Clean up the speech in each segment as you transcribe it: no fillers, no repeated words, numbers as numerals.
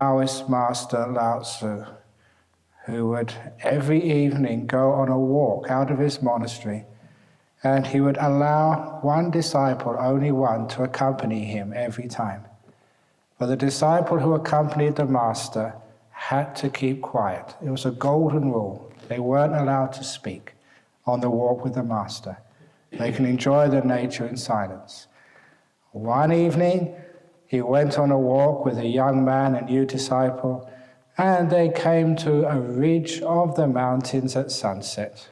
Taoist master Lao Tzu, who would every evening go on a walk out of his monastery, and he would allow one disciple, only one, to accompany him every time. But the disciple who accompanied the master had to keep quiet. It was a golden rule. They weren't allowed to speak on the walk with the master. They can enjoy the nature in silence. One evening, he went on a walk with a young man, a new disciple, and they came to a ridge of the mountains at sunset.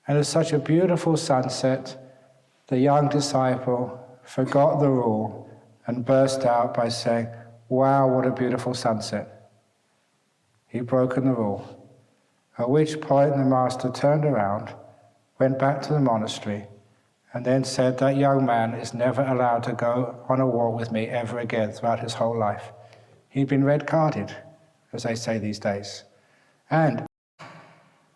And it was such a beautiful sunset, the young disciple forgot the rule and burst out by saying, "Wow, what a beautiful sunset." He'd broken the rule. At which point the master turned around, went back to the monastery, and then said, "That young man is never allowed to go on a walk with me ever again throughout his whole life." He'd been red-carded, as they say these days. And,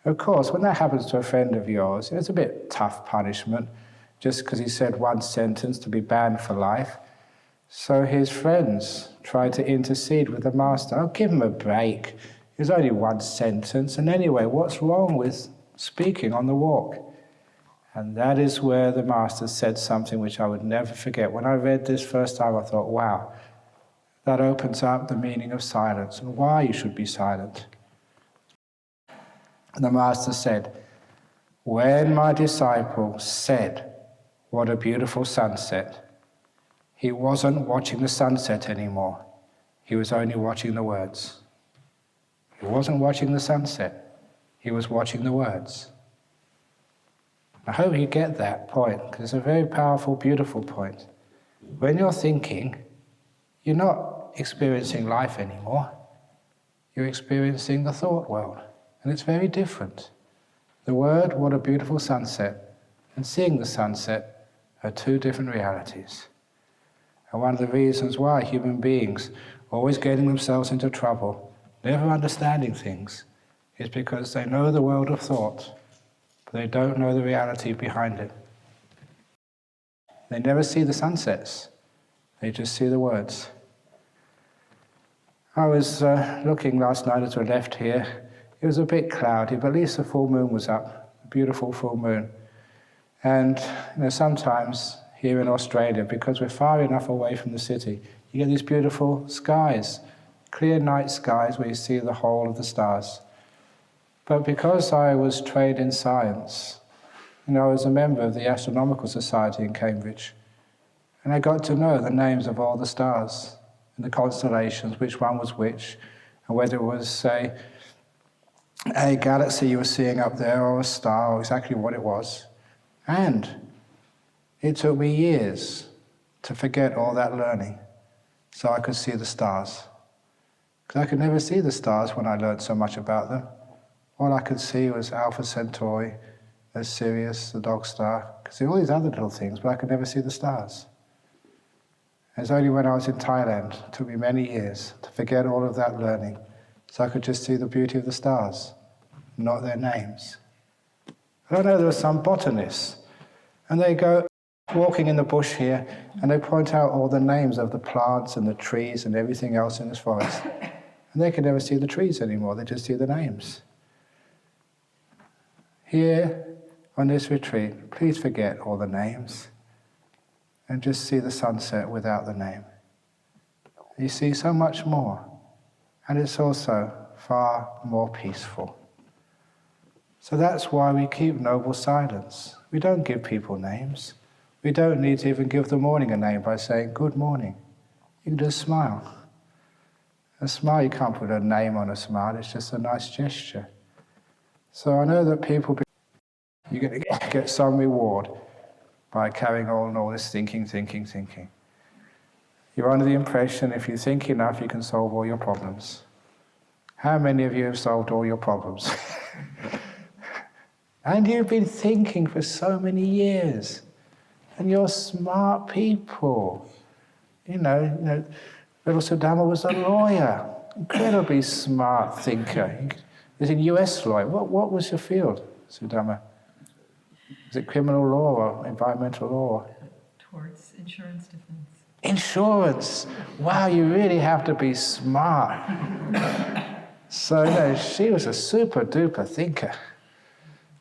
of course, when that happens to a friend of yours, it's a bit tough punishment, just because he said one sentence to be banned for life. So his friends tried to intercede with the master. "Oh, give him a break. It was only one sentence. And anyway, what's wrong with speaking on the walk?" And that is where the master said something which I would never forget. When I read this first time, I thought, wow, that opens up the meaning of silence and why you should be silent. And the master said, "When my disciple said, 'What a beautiful sunset,' he wasn't watching the sunset anymore. He was only watching the words." He wasn't watching the sunset. He was watching the words. I hope you get that point, because it's a very powerful, beautiful point. When you're thinking, you're not experiencing life anymore. You're experiencing the thought world, and it's very different. The word, "What a beautiful sunset," and seeing the sunset are two different realities. And one of the reasons why human beings are always getting themselves into trouble, never understanding things, is because they know the world of thought, but they don't know the reality behind it. They never see the sunsets, they just see the words. I was looking last night as we left here. It was a bit cloudy, but at least the full moon was up, a beautiful full moon. And sometimes here in Australia, because we're far enough away from the city, you get these beautiful skies, clear night skies where you see the whole of the stars. But because I was trained in science, I was a member of the Astronomical Society in Cambridge, and I got to know the names of all the stars and the constellations, which one was which, and whether it was, say, a galaxy you were seeing up there or a star, or exactly what it was. And it took me years to forget all that learning so I could see the stars. Because I could never see the stars when I learned so much about them. All I could see was Alpha Centauri, there's Sirius, the dog star. I could see all these other little things, but I could never see the stars. And it's only when I was in Thailand, it took me many years to forget all of that learning, so I could just see the beauty of the stars, not their names. I know there are some botanists, and they go walking in the bush here, and they point out all the names of the plants and the trees and everything else in this forest. And they can never see the trees anymore, they just see the names. Here, on this retreat, please forget all the names and just see the sunset without the name. You see so much more, and it's also far more peaceful. So that's why we keep noble silence. We don't give people names. We don't need to even give the morning a name by saying, "Good morning." You can just smile. A smile, you can't put a name on a smile, it's just a nice gesture. So I know that people, you're going to get some reward by carrying on all this thinking. You're under the impression if you think enough, you can solve all your problems. How many of you have solved all your problems? And you've been thinking for so many years. And you're smart people. Little Sudama was a lawyer, incredibly smart thinker. He was a US lawyer. What was your field, Sudama? Was it criminal law or environmental law? Towards insurance defense. Insurance. Wow, you really have to be smart. So, she was a super duper thinker.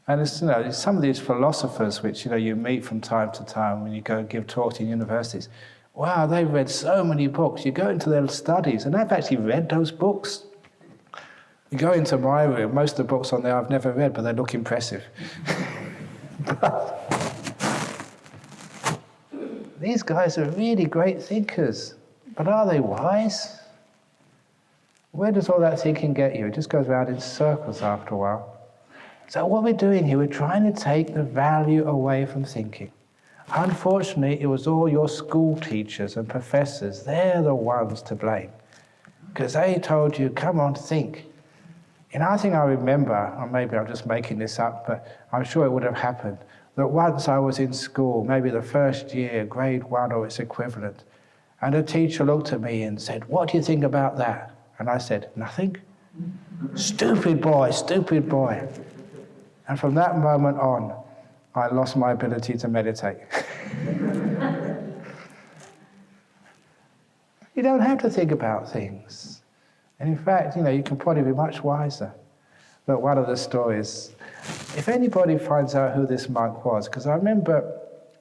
And it's, some of these philosophers which, you meet from time to time when you go and give talks in universities, wow, they've read so many books. You go into their studies, and they've actually read those books. You go into my room, most of the books on there I've never read, but they look impressive. These guys are really great thinkers, but are they wise? Where does all that thinking get you? It just goes around in circles after a while. So what we're doing here, we're trying to take the value away from thinking. Unfortunately, it was all your school teachers and professors. They're the ones to blame. Because they told you, come on, think. I think I remember, or maybe I'm just making this up, but I'm sure it would have happened, that once I was in school, maybe the first year, grade 1 or its equivalent, and a teacher looked at me and said, what do you think about that? And I said, nothing. Stupid boy, stupid boy. And from that moment on, I lost my ability to meditate. You don't have to think about things. And in fact, you can probably be much wiser. But one of the stories, if anybody finds out who this monk was, because I remember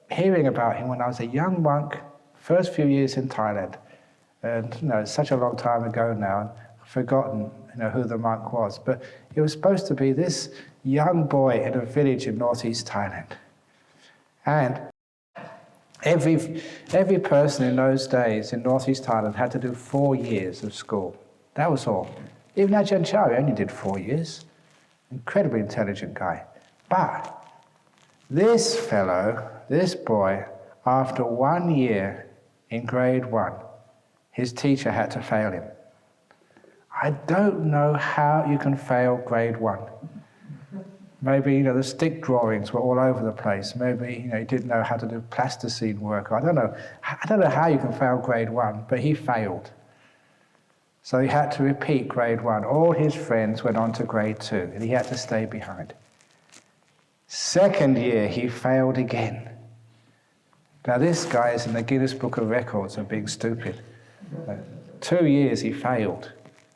hearing about him when I was a young monk, first few years in Thailand. And, it's such a long time ago now, and I've forgotten, who the monk was. But it was supposed to be this young boy in a village in northeast Thailand. And every person in those days in northeast Thailand had to do 4 years of school. That was all. Even Ajahn Brahm only did 4 years. Incredibly intelligent guy. But this fellow, this boy, after 1 year in grade 1, his teacher had to fail him. I don't know how you can fail grade 1. Maybe, the stick drawings were all over the place. Maybe, he didn't know how to do plasticine work. I don't know how you can fail grade 1, but he failed. So he had to repeat grade 1. All his friends went on to grade 2, and he had to stay behind. Second year, he failed again. Now this guy is in the Guinness Book of Records of being stupid. 2 years he failed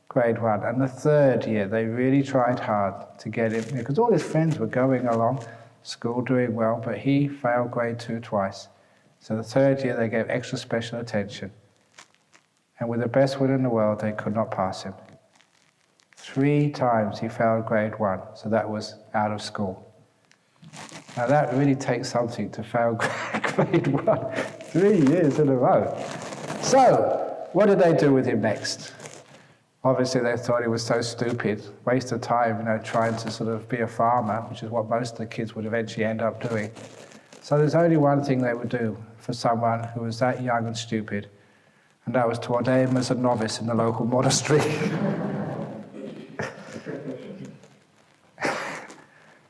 grade 1, and the third year they really tried hard to get him, because all his friends were going along, school doing well, but he failed grade 2 twice. So the third year they gave extra special attention. And with the best will in the world, they could not pass him. 3 times he failed grade 1, so that was out of school. Now that really takes something to fail grade 1, 3 years in a row. So, what did they do with him next? Obviously they thought he was so stupid, waste of time, trying to sort of be a farmer, which is what most of the kids would eventually end up doing. So there's only one thing they would do for someone who was that young and stupid, and that was to ordain him as a novice in the local monastery.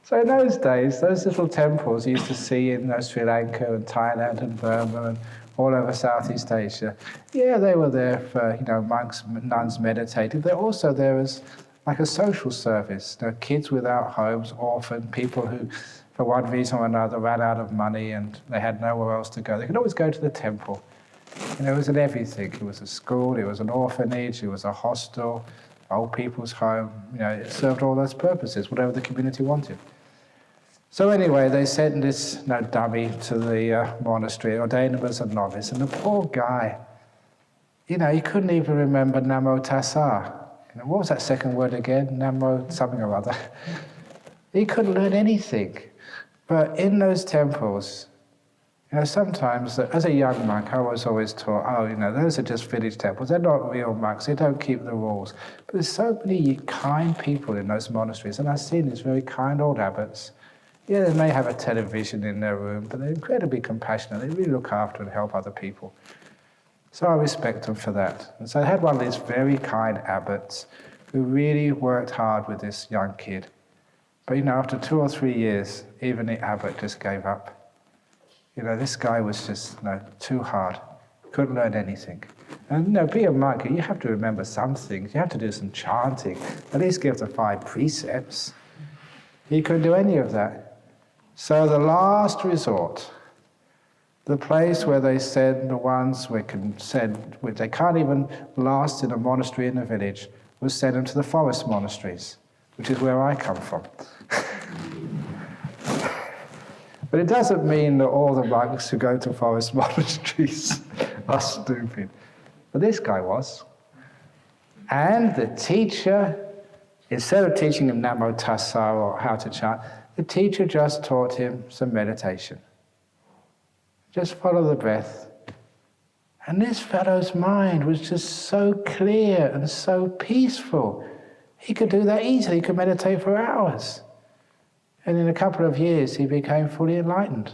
So in those days, those little temples you used to see in Sri Lanka and Thailand and Burma and all over Southeast Asia, yeah, they were there for, monks, nuns meditating. They're also there as like a social service. Kids without homes, orphan, people who, for one reason or another, ran out of money and they had nowhere else to go. They could always go to the temple. It was in everything. It was a school, it was an orphanage, it was a hostel, old people's home. It served all those purposes, whatever the community wanted. So anyway, they sent this dummy to the monastery, ordained him as a novice, and the poor guy, he couldn't even remember Namo Tassa. What was that second word again? Namo something or other. He couldn't learn anything. But in those temples, sometimes, as a young monk, I was always taught, those are just village temples. They're not real monks. They don't keep the rules. But there's so many kind people in those monasteries, and I've seen these very kind old abbots. Yeah, they may have a television in their room, but they're incredibly compassionate. They really look after and help other people. So I respect them for that. And so I had one of these very kind abbots who really worked hard with this young kid. But after 2 or 3 years, even the abbot just gave up. This guy was just too hard. Couldn't learn anything. And be a monk, you have to remember some things. You have to do some chanting. At least give the 5 precepts. He couldn't do any of that. So the last resort, The place where they send the ones which they can't even last in a monastery in a village, was send them to the forest monasteries, which is where I come from. But it doesn't mean that all the monks who go to forest monasteries are stupid. But this guy was. And the teacher, instead of teaching him Namo Tassa or how to chant, the teacher just taught him some meditation. Just follow the breath. And this fellow's mind was just so clear and so peaceful. He could do that easily. He could meditate for hours. And in a couple of years, he became fully enlightened.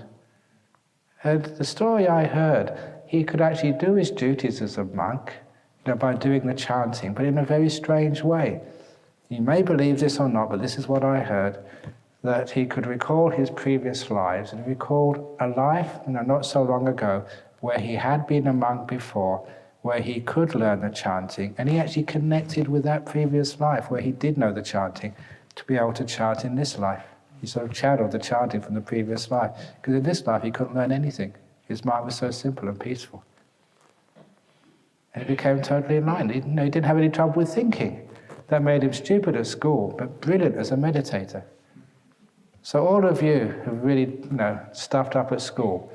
And the story I heard, he could actually do his duties as a monk, by doing the chanting, but in a very strange way. You may believe this or not, but this is what I heard, that he could recall his previous lives, and he recalled a life, not so long ago, where he had been a monk before, where he could learn the chanting, and he actually connected with that previous life where he did know the chanting to be able to chant in this life. He sort of channeled the chanting from the previous life, because in this life he couldn't learn anything. His mind was so simple and peaceful. And he became totally enlightened. He didn't have any trouble with thinking. That made him stupid at school, but brilliant as a meditator. So all of you who really, stuffed up at school,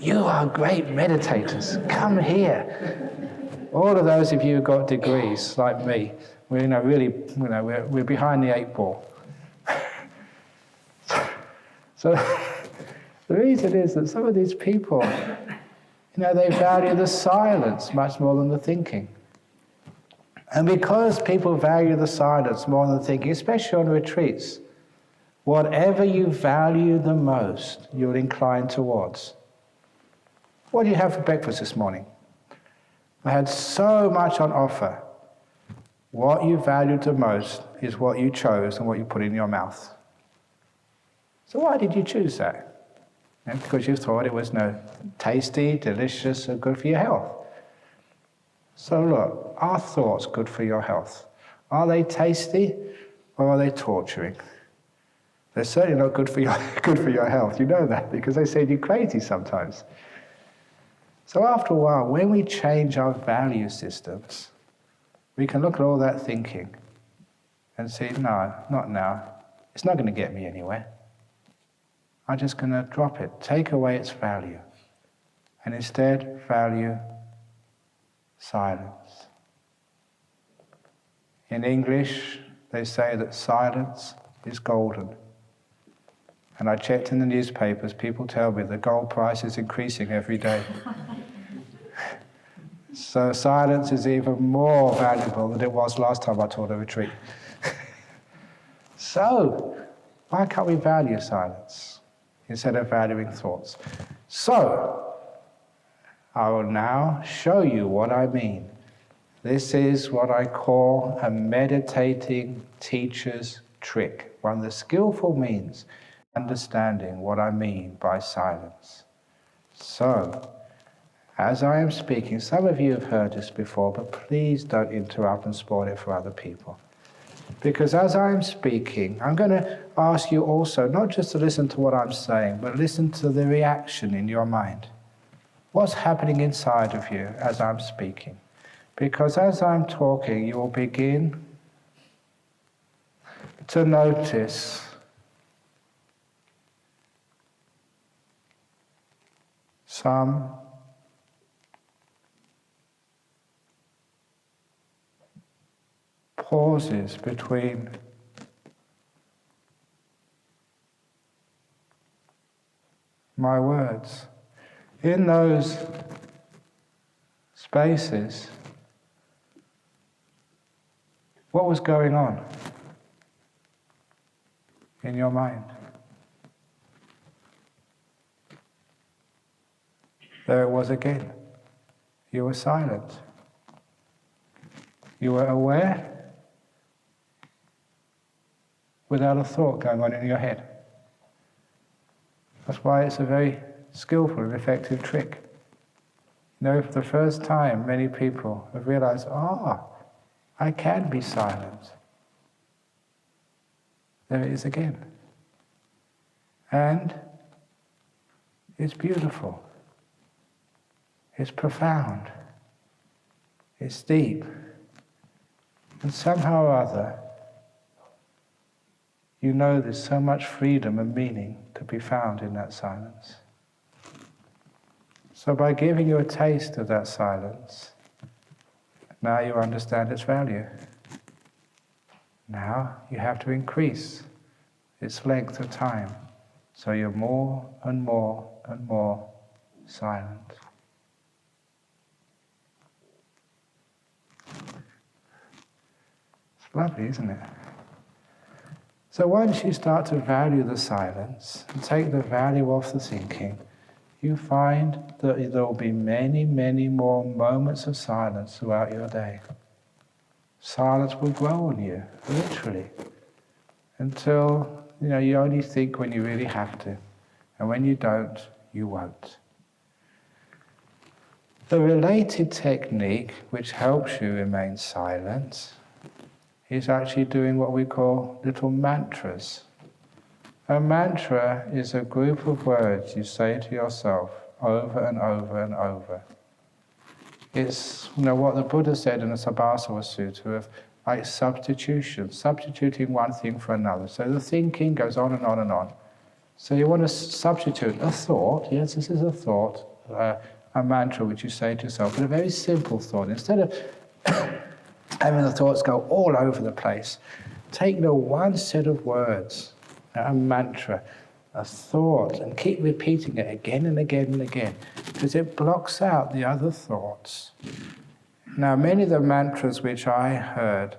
you are great meditators. Come here. All of those of you who got degrees, like me, we're behind the 8 ball. So the reason is that some of these people, they value the silence much more than the thinking. And because people value the silence more than the thinking, especially on retreats, whatever you value the most, you'll incline towards. What do you have for breakfast this morning? I had so much on offer. What you valued the most is what you chose and what you put in your mouth. So why did you choose that? Because you thought it was tasty, delicious, and good for your health. So look, are thoughts good for your health? Are they tasty or are they torturing? They're certainly not good for your health. You know that because they send you crazy sometimes. So after a while, when we change our value systems, we can look at all that thinking and say, no, not now. It's not going to get me anywhere. I'm just going to drop it, take away its value, and instead value silence. In English, they say that silence is golden. And I checked in the newspapers, people tell me the gold price is increasing every day. So silence is even more valuable than it was last time I taught a retreat. So, why can't we value silence instead of valuing thoughts? So, I will now show you what I mean. This is what I call a meditating teacher's trick, one of the skillful means understanding what I mean by silence. So, as I am speaking, some of you have heard this before, but please don't interrupt and spoil it for other people. Because as I am speaking, I'm going to ask you also not just to listen to what I'm saying, but listen to the reaction in your mind. What's happening inside of you as I'm speaking? Because as I'm talking, you will begin to notice some pauses between my words. In those spaces, what was going on in your mind? There it was again. You were silent. You were aware without a thought going on in your head. That's why it's a very skillful and effective trick. For the first time, many people have realized, I can be silent. There it is again. And it's beautiful. It's profound. It's deep. And somehow or other, you know there's so much freedom and meaning to be found in that silence. So by giving you a taste of that silence, now you understand its value. Now you have to increase its length of time, so you're more and more and more silent. It's lovely, isn't it? So once you start to value the silence and take the value off the thinking, you find that there will be many, many more moments of silence throughout your day. Silence will grow on you, literally, until you only think when you really have to, and when you don't, you won't. The related technique which helps you remain silent is actually doing what we call little mantras. A mantra is a group of words you say to yourself over and over and over. It's what the Buddha said in the Sabhasava Sutta of like substituting one thing for another. So the thinking goes on and on and on. So you want to substitute a thought, yes, this is a thought, a mantra which you say to yourself, but a very simple thought. Instead of having the thoughts go all over the place, take the one set of words, a mantra, a thought, and keep repeating it again and again and again, because it blocks out the other thoughts. Now, many of the mantras which I heard,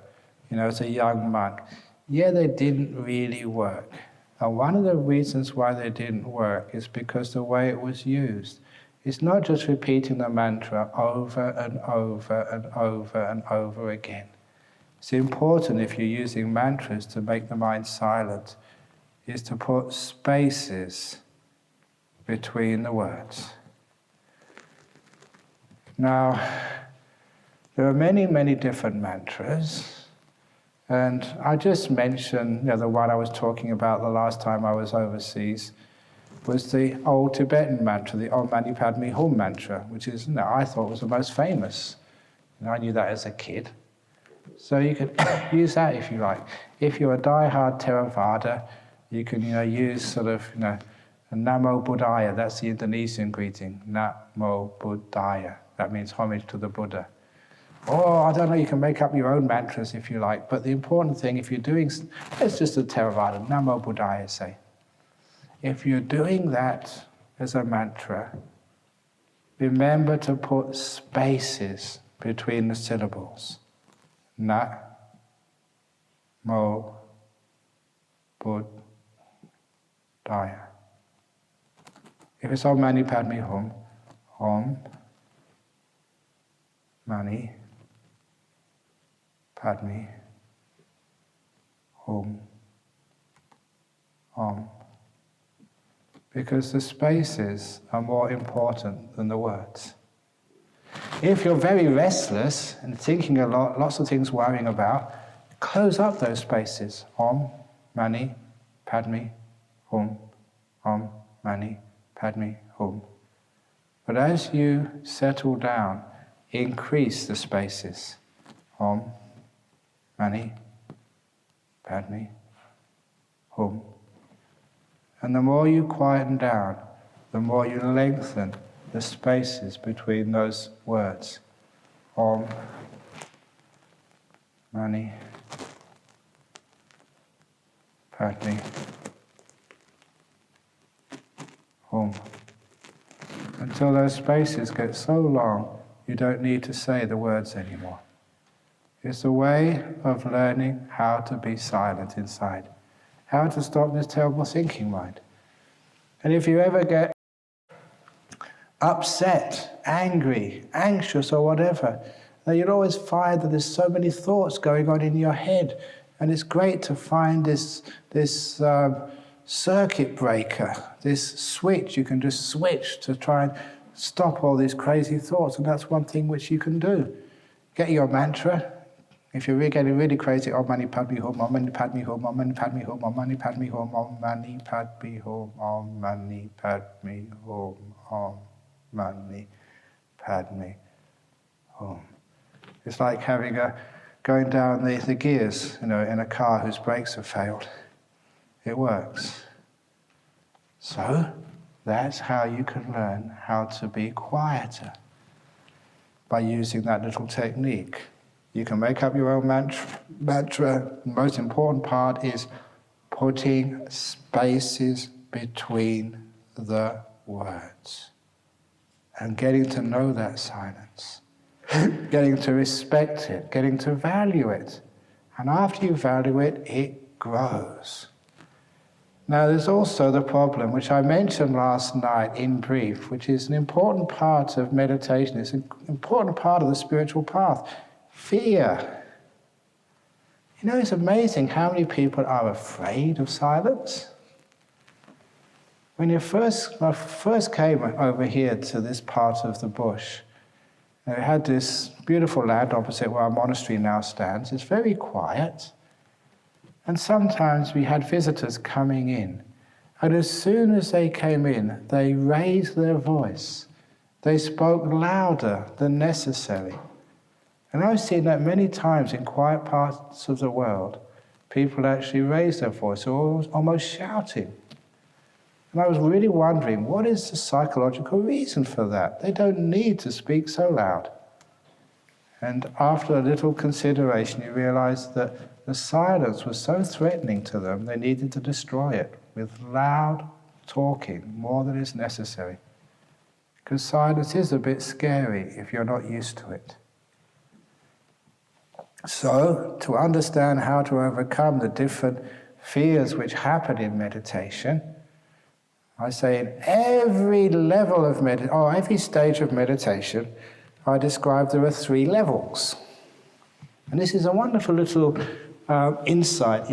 as a young monk, they didn't really work. And one of the reasons why they didn't work is because the way it was used. It's not just repeating the mantra over and over and over and over again. It's important if you're using mantras to make the mind silent, is to put spaces between the words. Now, there are many, many different mantras, and I just mentioned the one I was talking about the last time I was overseas was the old Tibetan mantra, the Om Mani Padme Hum mantra, which is, I thought was the most famous. I knew that as a kid. So you could use that if you like. If you're a die-hard Theravada, you can use sort of Namo Buddhaya, that's the Indonesian greeting, Namo Buddhaya. That means homage to the Buddha. Or, I don't know, you can make up your own mantras if you like, but the important thing, if you're doing, it's just a Theravada, Namo Buddhaya, say. If you're doing that as a mantra, remember to put spaces between the syllables. Namo Buddhaya. If it's Om Mani Padme Hum, Om Mani Padme Hum, Om. Because the spaces are more important than the words. If you're very restless and thinking a lot, lots of things worrying about, close up those spaces. Om Mani Padme Hum, Om Mani Padme Hum. But as you settle down, increase the spaces. Om Mani Padme Hum. And the more you quieten down, the more you lengthen the spaces between those words. Om Mani Padme Hum. Until those spaces get so long, you don't need to say the words anymore. It's a way of learning how to be silent inside, how to stop this terrible thinking mind. And if you ever get upset, angry, anxious or whatever, then you'll always find that there's so many thoughts going on in your head. And it's great to find this circuit breaker, this switch. You can just switch to try and stop all these crazy thoughts. And that's one thing which you can do. Get your mantra. If you're getting really crazy, Om Mani Padme Hum, Om Mani Padme Hum, Om Mani Padme Hum, Om Mani Padme Hum, Om Mani Padme Hum, Om Mani Padme Hum, Om Mani Padme, Om. It's like going down the gears, in a car whose brakes have failed. It works. So, that's how you can learn how to be quieter, by using that little technique. You can make up your own mantra. The most important part is putting spaces between the words and getting to know that silence, getting to respect it, getting to value it. And after you value it, it grows. Now there's also the problem, which I mentioned last night in brief, which is an important part of meditation. It's an important part of the spiritual path. Fear. It's amazing how many people are afraid of silence. When I first came over here to this part of the bush, we had this beautiful land opposite where our monastery now stands. It's very quiet. And sometimes we had visitors coming in. And as soon as they came in, they raised their voice. They spoke louder than necessary. And I've seen that many times in quiet parts of the world. People actually raise their voice, or almost shouting. And I was really wondering, what is the psychological reason for that? They don't need to speak so loud. And after a little consideration, you realize that the silence was so threatening to them, they needed to destroy it with loud talking, more than is necessary. Because silence is a bit scary if you're not used to it. So, to understand how to overcome the different fears which happen in meditation, I say in every level of every stage of meditation, I describe there are 3 levels. And this is a wonderful little insight